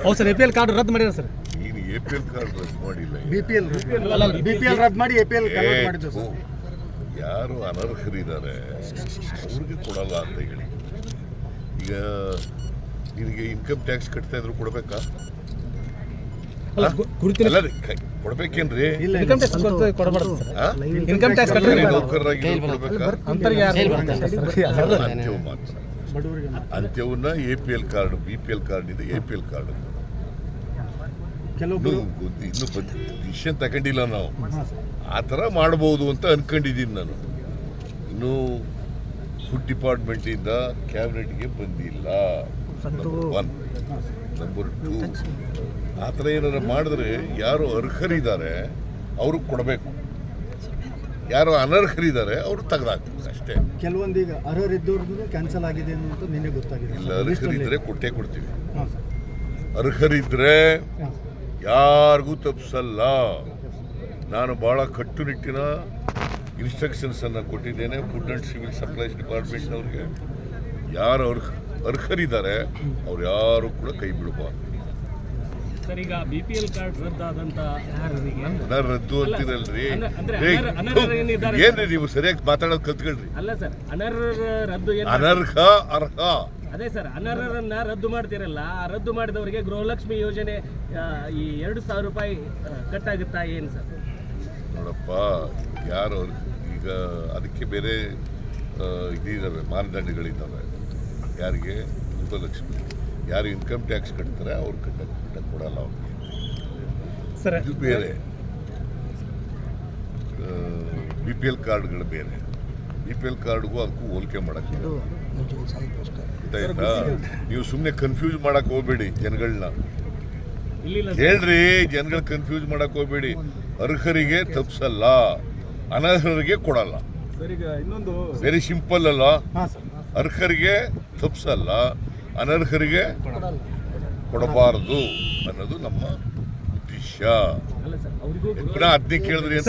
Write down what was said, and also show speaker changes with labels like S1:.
S1: ಹೌದು sir, APL card ರದ್ದು ಮಾಡಿರ ಸರ್.
S2: ನೀನು APL ಕಾರ್ಡ್ ರದ್ದು ಮಾಡಿಲ್ಲ,
S3: BPL ರದ್ದು ಮಾಡಿ APL ಕನ್ವರ್ಟ್ ಮಾಡಿದ್ದು ಸರ್.
S2: ಯಾರು ಅನರ್ಹರಿದ್ದಾರೆ ಅವ್ರಿಗೆ ಕೊಡಲ್ಲ ಅಂತ ಹೇಳಿ. ಈಗ ನಿನಗೆ ಇನ್ಕಮ್ ಟ್ಯಾಕ್ಸ್ ಕಟ್ತಾ ಇದ್ರು ಕೊಡ್ಬೇಕಾ? ಕೊಡ್ಬೇಕೇನ್ರಿ?
S1: ಇನ್ಕಮ್ ಟ್ಯಾಕ್ಸ್ ಕೊಡಬಾರ್ದು ಸರ್. ಇನ್ಕಮ್ ಟ್ಯಾಕ್ಸ್
S2: ನೌಕರರಾಗಿ ಕೊಡ್ಬೇಕಾ? ಅಂತ್ಯವು ಮಾತ್ರ. ಅಂತ್ಯವನ್ನ APL ಕಾರ್ಡ್, BPL ಕಾರ್ಡ್ ಇದೆ, APL ಕಾರ್ಡ್
S3: ಕೆಲವೊಬ್ಬರು
S2: ಇನ್ನು ಡಿಸಿಷನ್ ತಗೊಂಡಿಲ್ಲ ನಾವು. ಆ ಥರ ಮಾಡ್ಬೋದು ಅಂತ ಅನ್ಕೊಂಡಿದ್ದೀನಿ ನಾನು. ಇನ್ನು ಫುಡ್ ಡಿಪಾರ್ಟ್ಮೆಂಟಿಂದ ಕ್ಯಾಬಿನೆಟ್ಗೆ ಬಂದಿಲ್ಲ. ನಂಬರ್ 1. ನಂಬರ್ 2, ಆ ಥರ ಏನಾರು ಮಾಡಿದ್ರೆ ಯಾರು ಅರ್ಹರಿದ್ದಾರೆ ಅವ್ರಿಗೆ ಕೊಡಬೇಕು, ಯಾರು ಅನರ್ಹರಿದ್ದಾರೆ ಅವರು ತೆಗೆದಾಕ್ಬೇಕು ಅಷ್ಟೇ.
S3: ಕೆಲವೊಂದೀಗ ಅರ್ಹರಿದ್ದವ್ರದ್ದು ಕ್ಯಾನ್ಸಲ್ ಆಗಿದೆ ಅಂತ ನಿನ್ನೆ ಗೊತ್ತಾಗಿದೆ.
S2: ಇಲ್ಲ, ಅರ್ಹರಿದ್ರೆ ಕೊಟ್ಟೇ ಕೊಡ್ತೀವಿ. ಅರ್ಹರಿದ್ರೆ ಯಾರಿಗೂ ತಪ್ಪಿಸಲ್ಲ. ನಾನು ಭಾಳ ಕಟ್ಟುನಿಟ್ಟಿನ ಇನ್ಸ್ಟ್ರಕ್ಷನ್ಸನ್ನು ಕೊಟ್ಟಿದ್ದೇನೆ ಫುಡ್ ಆ್ಯಂಡ್ ಸಿವಿಲ್ ಸಪ್ಲೈಸ್ ಡಿಪಾರ್ಟ್ಮೆಂಟ್ನವ್ರಿಗೆ. ಯಾರು ಅರ್ಹರಿದ್ದಾರೆ ಅವ್ರು ಯಾರು ಕೂಡ ಕೈ ಬಿಡಬಾರ್ದು.
S4: ಸರ್, ಈಗ BPL ಕಾರ್ಡ್ ರದ್ದಾದಂತ
S2: ರದ್ದು ಅಂತಿರಲ್ರಿ. ಏನ್ರಿ ನೀವು ಸರಿಯಾಗಿ ಮಾತಾಡೋದು ಕಲ್ತ್ಕೊಳ್ರಿ.
S4: ಅಲ್ಲ ಸರ್, ಅನರ್ಹ ರದ್ದು
S2: ಅನರ್ಹ ಅರ್ಹ.
S4: ಅದೇ ಸರ್, ಅನರ್ಹರನ್ನ ರದ್ದು ಮಾಡ್ತಿರಲ್ಲ, ಆ ರದ್ದು ಮಾಡಿದವರಿಗೆ ಗೃಹಲಕ್ಷ್ಮಿ ಯೋಜನೆ ಈ 2,000 ರೂಪಾಯಿ ಕಟ್ಟಾಗುತ್ತಾ ಏನು ಸರ್?
S2: ನೋಡಪ್ಪ, ಯಾರು ಈಗ ಅದಕ್ಕೆ ಬೇರೆ ಇದಿದ್ದಾವೆ, ಮಾನದಂಡಗಳಿದ್ದಾವೆ. ಯಾರಿಗೆ ಗೃಹಲಕ್ಷ್ಮಿ, ಯಾರು ಇನ್ಕಮ್ ಟ್ಯಾಕ್ಸ್ ಕಟ್ತಾರೆ ಅವ್ರು ಕಟ್ಟಕ್ಕೆ ಕೊಡಲ್ಲ ಅವ್ರಿಗೆ. ಇದು ಬೇರೆ, BPL ಕಾರ್ಡ್ಗಳು ಬೇರೆ. BPL ಕಾರ್ಡ್ಗೂ ಅದಕ್ಕೂ ಹೋಲಿಕೆ ಮಾಡಕ್ಕೆ ಗೊತ್ತಾಯ್ತಾ? ನೀವು ಸುಮ್ಮನೆ ಕನ್ಫ್ಯೂಸ್ ಮಾಡಕ್ ಹೋಗ್ಬೇಡಿ ಜನಗಳನ್ನ. ಹೇಳ್ರಿ, ಜನಗಳ ಕನ್ಫ್ಯೂಸ್ ಮಾಡಕ್ ಹೋಗ್ಬೇಡಿ. ಅರ್ಹರಿಗೆ ತಪ್ಪಿಸಲ್ಲ, ಅನರ್ಹರಿಗೆ ಕೊಡಲ್ಲ. ವೆರಿ ಸಿಂಪಲ್ ಅಲ್ಲ? ಅರ್ಹರಿಗೆ ತಪ್ಪಿಸಲ್ಲ, ಅನರ್ಹರಿಗೆ ಕೊಡಬಾರದು ಅನ್ನೋದು ನಮ್ಮ ಉದ್ದೇಶ. ಅದನ್ನೇ ಕೇಳಿದ್ರಿ ಅಂತ